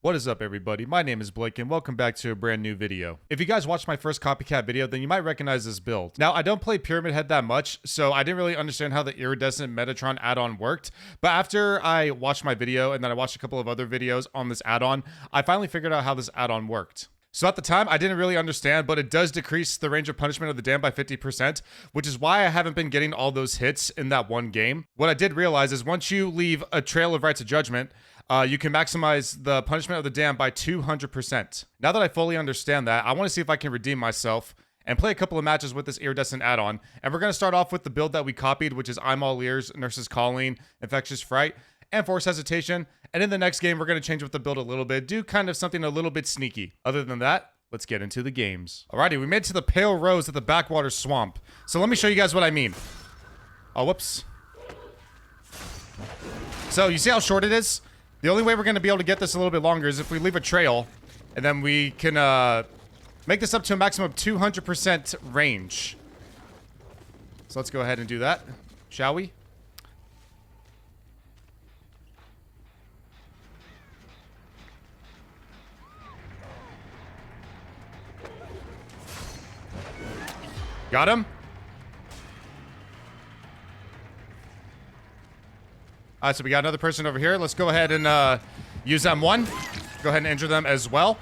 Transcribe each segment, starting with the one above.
What is up, everybody? My name is Blake and welcome back to a brand new video. If you guys watched my first Copycat video, then you might recognize this build. Now, I don't play Pyramid Head that much, so I didn't really understand how the iridescent Metatron add-on worked, but after I watched my video and then I watched a couple of other videos on this add-on, I finally figured out how this add-on worked. So at the time, I didn't really understand, but it does decrease the range of punishment of the dam by 50%, which is why I haven't been getting all those hits in that one game. What I did realize is once you leave a trail of rights of judgment, you can maximize the punishment of the dam by 200%. Now that I fully understand that, I want to see if I can redeem myself and play a couple of matches with this iridescent add-on. And we're going to start off with the build that we copied, which is I'm All Ears, Nurse's Calling, Infectious Fright, and Force Hesitation. And in the next game, we're going to change up the build a little bit, do kind of something a little bit sneaky. Other than that, let's get into the games. Alrighty, we made it to the Pale Rose at the Backwater Swamp. So let me show you guys what I mean. Oh, whoops. So you see how short it is? The only way we're going to be able to get this a little bit longer is if we leave a trail, and then we can make this up to a maximum of 200% range. So let's go ahead and do that, shall we? Got him. All right, so we got another person over here. Let's go ahead and use M1. Go ahead and injure them as well.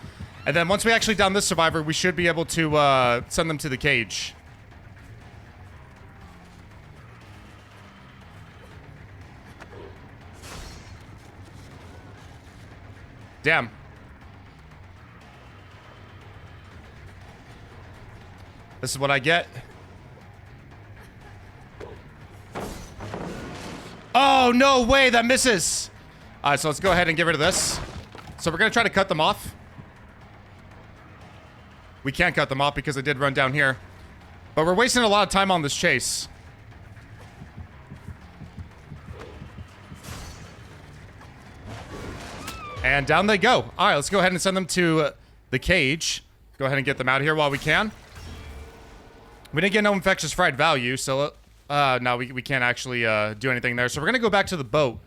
And then once we actually down this survivor, we should be able to send them to the cage. Damn. This is what I get. Oh, no way, that misses. All right, so let's go ahead and get rid of this. So we're going to try to cut them off. We can't cut them off because they did run down here. But we're wasting a lot of time on this chase. And down they go. All right, let's go ahead and send them to the cage. Go ahead and get them out of here while we can. We didn't get no infectious fright value, so no, we can't actually do anything there. So we're gonna go back to the boat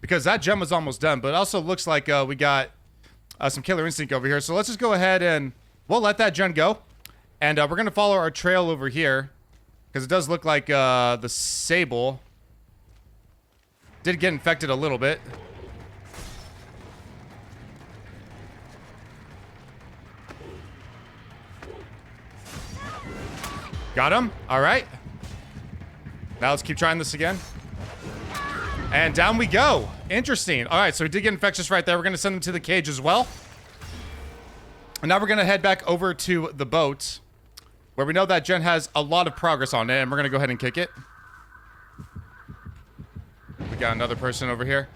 because that gem was almost done. But it also looks like we got some killer instinct over here. So let's just go ahead and we'll let that gen go, and we're gonna follow our trail over here because it does look like the Sable did get infected a little bit. Got him. All right. Now let's keep trying this again. And down we go. Interesting. All right, so we did get infectious right there. We're going to send them to the cage as well. And now we're going to head back over to the boat where we know that gen has a lot of progress on it, and we're going to go ahead and kick it. We got another person over here.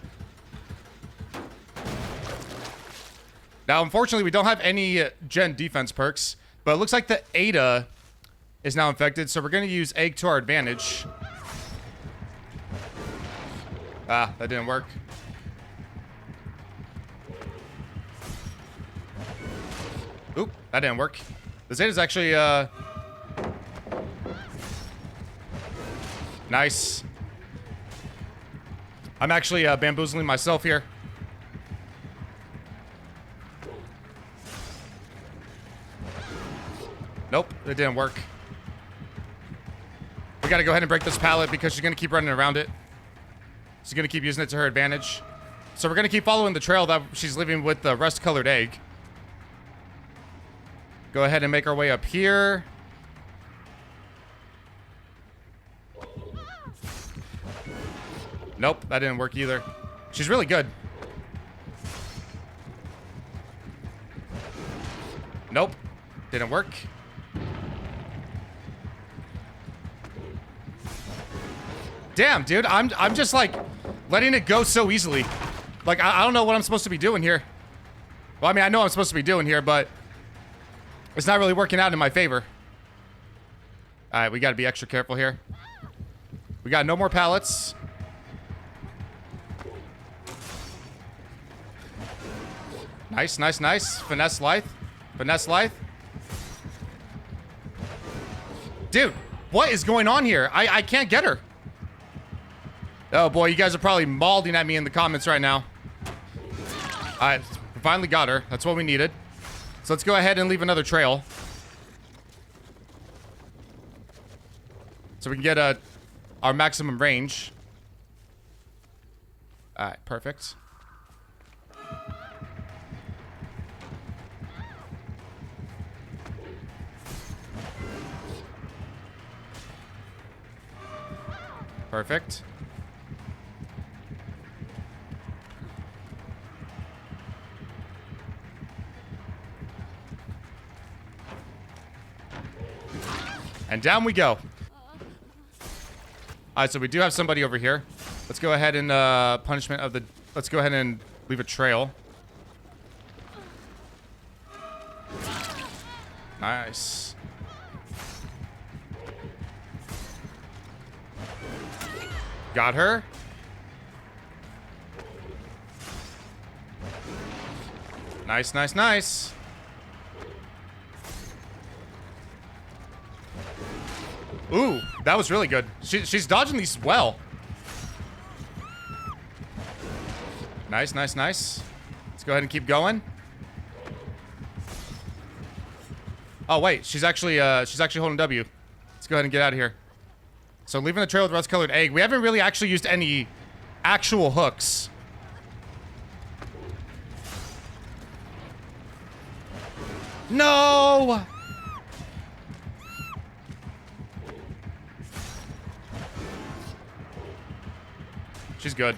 Now, unfortunately, we don't have any gen defense perks, but it looks like the Ada is now infected, so we're going to use Egg to our advantage. Ah, that didn't work. Oop, that didn't work. The Zeta's actually, nice. I'm actually bamboozling myself here. Nope, it didn't work. We gotta go ahead and break this pallet because she's gonna keep running around it. She's gonna keep using it to her advantage. So we're gonna keep following the trail that she's leaving with the rust-colored egg. Go ahead and make our way up here. Nope, that didn't work either. She's really good. Nope, didn't work. Damn, dude, I'm just like letting it go so easily. Like I don't know what I'm supposed to be doing here. Well, I mean, I know what I'm supposed to be doing here, but it's not really working out in my favor. All right, we got to be extra careful here. We got no more pallets. Nice, nice, nice. Finesse Lithe. Finesse Lithe. Dude, what is going on here? I can't get her. Oh boy, you guys are probably mauling at me in the comments right now. All right, we finally got her. That's what we needed. So let's go ahead and leave another trail. So we can get our maximum range. All right, perfect. Perfect. And down we go. All right, so we do have somebody over here. Let's go ahead and punishment of the... Let's go ahead and leave a trail. Nice. Got her. Nice, nice, nice. Ooh, that was really good. She's dodging these well. Nice, nice, nice. Let's go ahead and keep going. Oh, wait. She's actually holding W. Let's go ahead and get out of here. So leaving the trail with rust-colored egg. We haven't really actually used any actual hooks. No! She's good.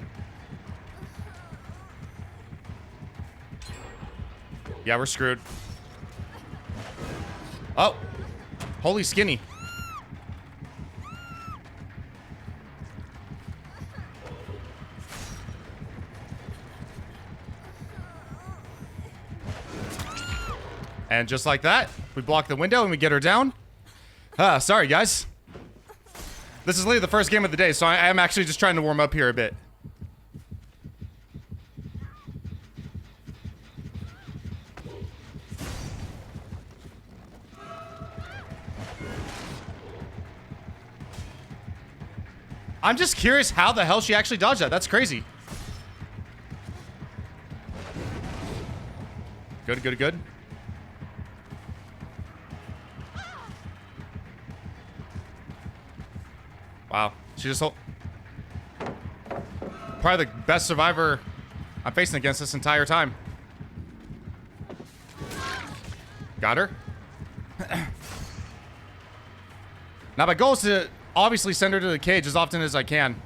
Yeah, we're screwed. Oh. Holy skinny. And just like that, we block the window and we get her down. Sorry, guys. This is literally the first game of the day, so I am actually just trying to warm up here a bit. I'm just curious how the hell she actually dodged that. That's crazy. Good, good, good. Wow. She just probably the best survivor I'm facing against this entire time. Got her. Now my goal is to obviously send her to the cage as often as I can.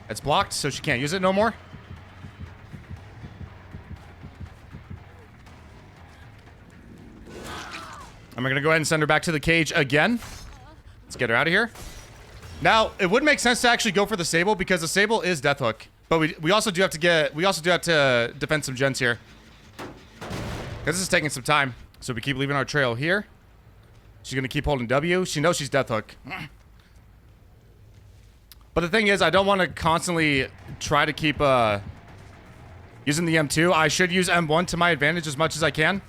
It's blocked, so she can't use it no more. I'm gonna go ahead and send her back to the cage again. Let's get her out of here. Now, it would make sense to actually go for the Sable because the Sable is Death Hook. But we also do have to defend some gens here. Because this is taking some time. So we keep leaving our trail here. She's gonna keep holding W. She knows she's Death Hook. But the thing is, I don't want to constantly try to keep using the M2. I should use M1 to my advantage as much as I can.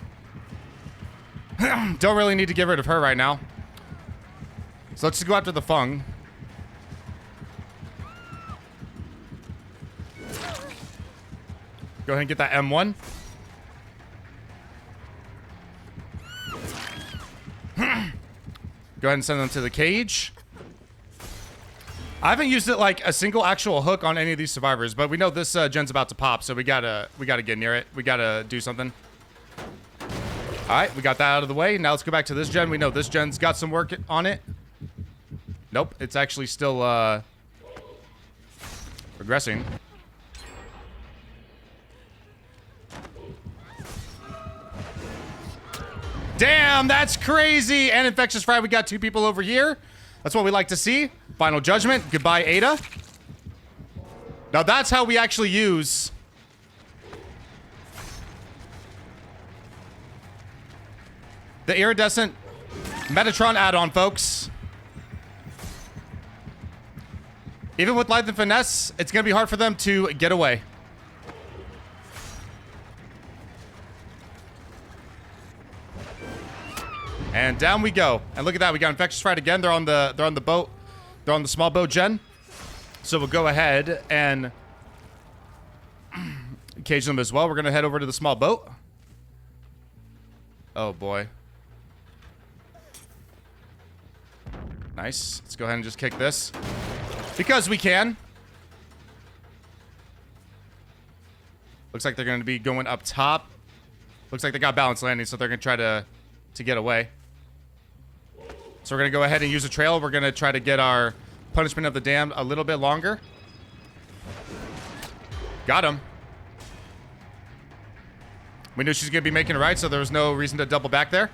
Don't really need to get rid of her right now. So let's just go after the Fung. Go ahead and get that M1. Go ahead and send them to the cage. I haven't used it like a single actual hook on any of these survivors, but we know this gen's about to pop, so we gotta get near it. We gotta do something. All right, we got that out of the way. Now let's go back to this gen. We know this gen's got some work on it. Nope, it's actually still progressing. Damn, that's crazy. And Infectious Fry, we got 2 people over here. That's what we like to see. Final Judgment. Goodbye, Ada. Now that's how we actually use the iridescent Metatron add-on, folks. Even with Light and Finesse, it's going to be hard for them to get away. And And down we go. And look at that. We got Infectious Fright again. They're on the boat. They're on the small boat gen. So we'll go ahead and cage them as well. We're going to head over to the small boat. Oh, boy. Nice. Let's go ahead and just kick this. Because we can. Looks like they're going to be going up top. Looks like they got balanced landing, so they're going to try to get away. So we're going to go ahead and use a trail. We're going to try to get our punishment of the damned a little bit longer. Got him. We knew she's going to be making it right, so there was no reason to double back there.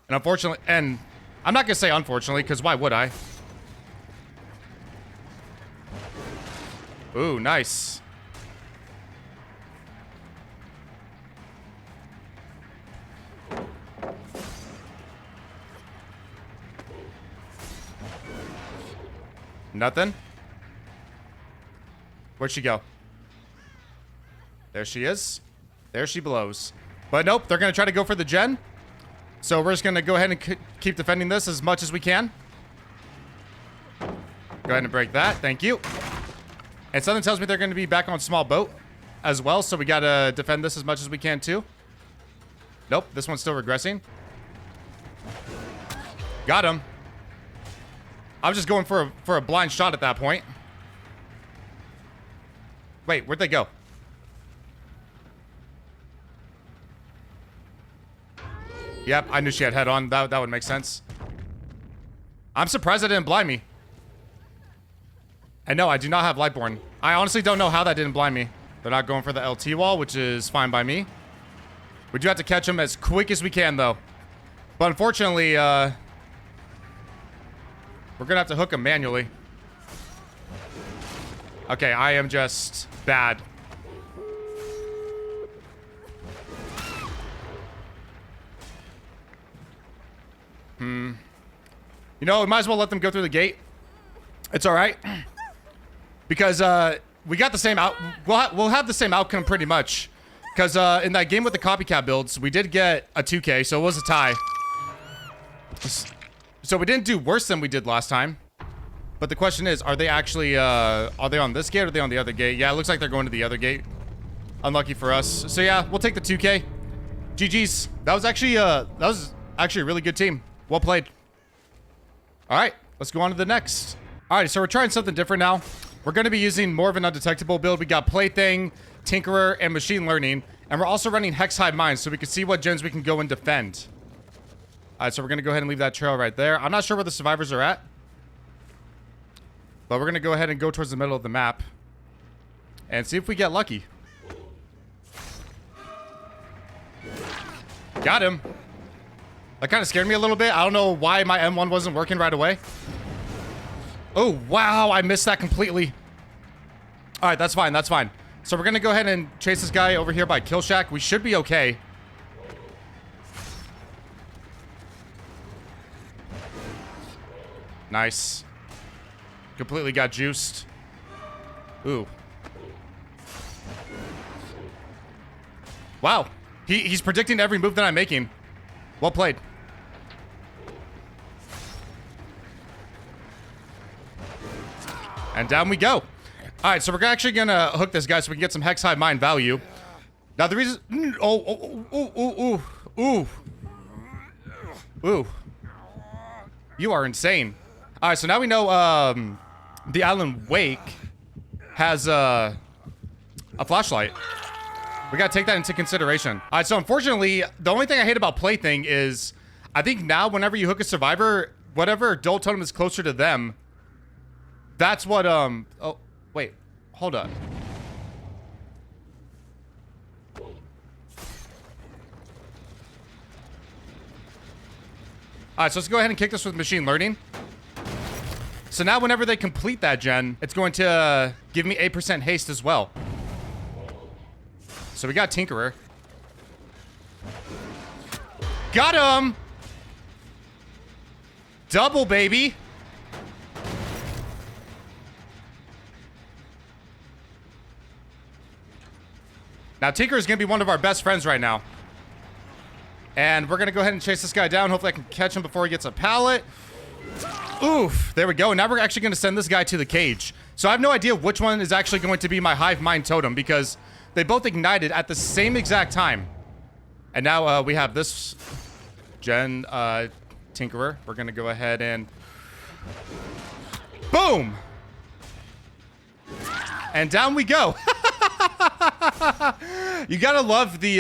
And unfortunately, and I'm not going to say unfortunately, because why would I? Ooh, nice. Nothing. Where'd she go? There she is. There she blows. But nope, they're going to try to go for the gen. So we're just going to go ahead and keep defending this as much as we can. Go ahead and break that. Thank you. And something tells me they're going to be back on small boat as well. So we got to defend this as much as we can too. Nope, this one's still regressing. Got him. I was just going for a blind shot at that point. Wait, where'd they go? Yep, I knew she had head on. That would make sense. I'm surprised they didn't blind me. And no, I do not have Lightborn. I honestly don't know how that didn't blind me. They're not going for the LT wall, which is fine by me. We do have to catch them as quick as we can, though. But unfortunately, we're going to have to hook them manually. Okay, I am just bad. You know, we might as well let them go through the gate. It's all right. Because we got the same we'll have the same outcome pretty much. Because in that game with the copycat builds, we did get a 2K, so it was a tie. So we didn't do worse than we did last time. But the question is, are they actually, are they on this gate or are they on the other gate? Yeah, it looks like they're going to the other gate. Unlucky for us. So yeah, we'll take the 2K. GG's. That was actually a really good team. Well played. All right, let's go on to the next. All right, so we're trying something different now. We're going to be using more of an undetectable build. We got Plaything, Tinkerer, and Machine Learning. And we're also running Hex Hive Mines so we can see what gens we can go and defend. All right, so we're going to go ahead and leave that trail right there. I'm not sure where the survivors are at. But we're going to go ahead and go towards the middle of the map. And see if we get lucky. Got him. That kind of scared me a little bit. I don't know why my M1 wasn't working right away. Oh, wow. I missed that completely. All right, that's fine. That's fine. So we're going to go ahead and chase this guy over here by Kill Shack. We should be okay. Nice. Completely got juiced. Ooh. Wow. He's predicting every move that I'm making. Well played. And down we go. All right, so we're actually going to hook this guy so we can get some Hex Hive Mine value. Now, the reason... Ooh. You are insane. All right, so now we know the Island Wake has a flashlight. We got to take that into consideration. All right, so unfortunately, the only thing I hate about Plaything is I think now whenever you hook a survivor, whatever adult totem is closer to them, that's what, oh, wait, hold on. All right, so let's go ahead and kick this with Machine Learning. So now whenever they complete that gen, it's going to give me 8% haste as well. So we got Tinkerer. Got him! Double, baby! Now Now, Tinker is going to be one of our best friends right now. And we're going to go ahead and chase this guy down. Hopefully I can catch him before he gets a pallet. Oof, there we go. Now we're actually going to send this guy to the cage. So I have no idea which one is actually going to be my hive mind totem because they both ignited at the same exact time. And now we have this gen Tinkerer. We're going to go ahead and boom. And down we go. You gotta love the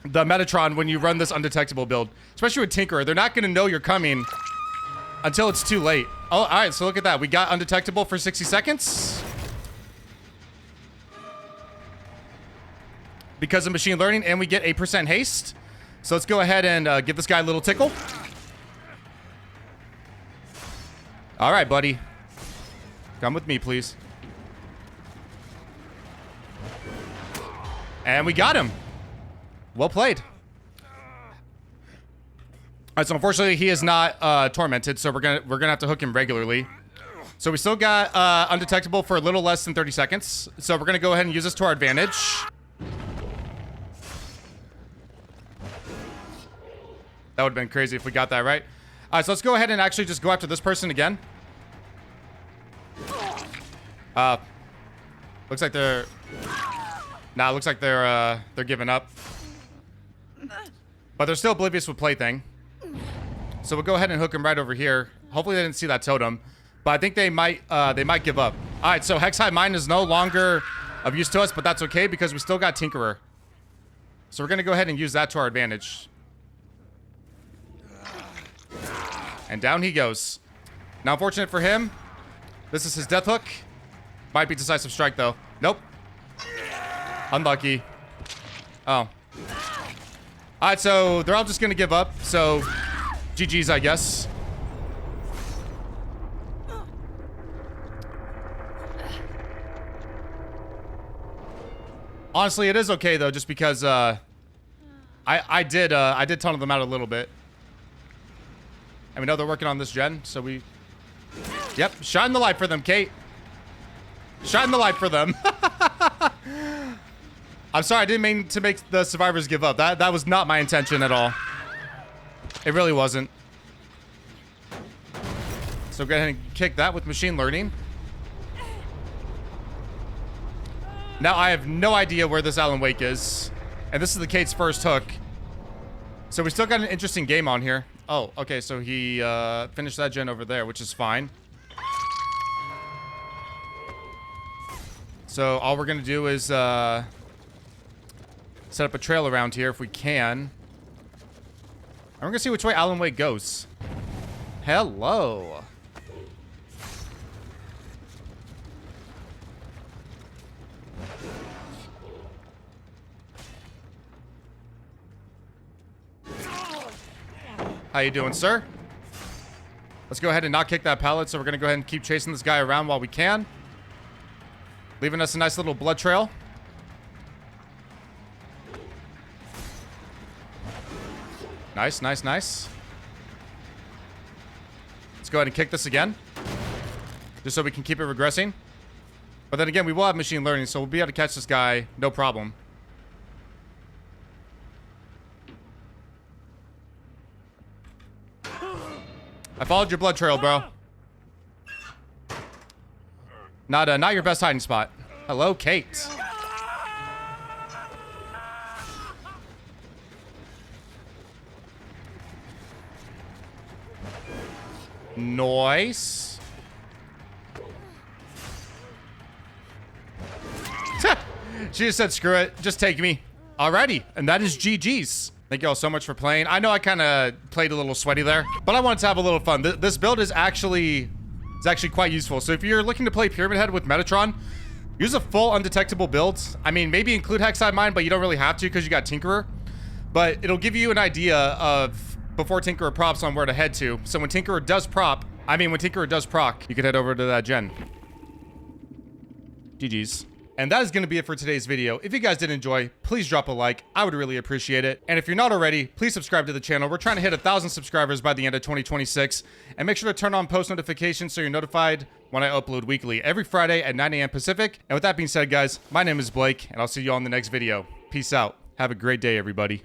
Metatron when you run this undetectable build, especially with Tinkerer. They're not gonna know you're coming until it's too late. Oh, all right. So look at that. We got undetectable for 60 seconds because of machine learning, and we get 8% haste. So let's go ahead and give this guy a little tickle. All right, buddy. Come with me, please. And we got him. Well played. All right, so unfortunately he is not tormented, so we're gonna have to hook him regularly. So we still got undetectable for a little less than 30 seconds. So we're gonna go ahead and use this to our advantage. That would have been crazy if we got that right. All right, so let's go ahead and actually just go after this person again. Looks like they're... Nah, looks like they're giving up. But they're still oblivious with Plaything. So we'll go ahead and hook them right over here. Hopefully they didn't see that totem. But I think they might give up. Alright, so Hex Hive Mind is no longer of use to us, but that's okay because we still got Tinkerer. So we're gonna go ahead and use that to our advantage. And down he goes. Now, unfortunate for him, this is his death hook. Might be decisive strike though. Nope. Unlucky. Oh. Alright, so they're all just gonna give up. So, GG's, I guess. Honestly, it is okay though, just because I did tunnel them out a little bit. And we know they're working on this gen, so we... Yep, shine the light for them, Kate. Shine the light for them. I'm sorry, I didn't mean to make the survivors give up. That was not my intention at all. It really wasn't. So go ahead and kick that with machine learning. Now I have no idea where this Alan Wake is. And this is the Kate's first hook. So we still got an interesting game on here. Oh, okay, so he finished that gen over there, which is fine. So all we're gonna do is set up a trail around here if we can. And we're gonna see which way Alan Wake goes. Hello. How you doing, sir? Let's go ahead and not kick that pallet, so we're gonna go ahead and keep chasing this guy around while we can. Leaving us a nice little blood trail. Nice, nice, nice. Let's go ahead and kick this again. Just so we can keep it regressing. But then again, we will have machine learning, so we'll be able to catch this guy, no problem. I followed your blood trail, bro. Not your best hiding spot. Hello, Kate. Nice. She just said, screw it. Just take me. Alrighty. And that is GG's. Thank you all so much for playing. I know I kind of played a little sweaty there, but I wanted to have a little fun. This build is actually quite useful. So if you're looking to play Pyramid Head with Metatron, use a full undetectable build. I mean, maybe include Hex Hive Mind, but you don't really have to because you got Tinkerer. But it'll give you an idea of, before Tinkerer props, on where to head to. So when Tinkerer does proc, you could head over to that gen. GG's. And that is going to be it for today's video. If you guys did enjoy, please drop a like. I would really appreciate it. And if you're not already, please subscribe to the channel. We're trying to hit 1,000 subscribers by the end of 2026. And make sure to turn on post notifications so you're notified when I upload weekly every Friday at 9 a.m. Pacific. And with that being said, guys, my name is Blake, and I'll see you all in the next video. Peace out. Have a great day, everybody.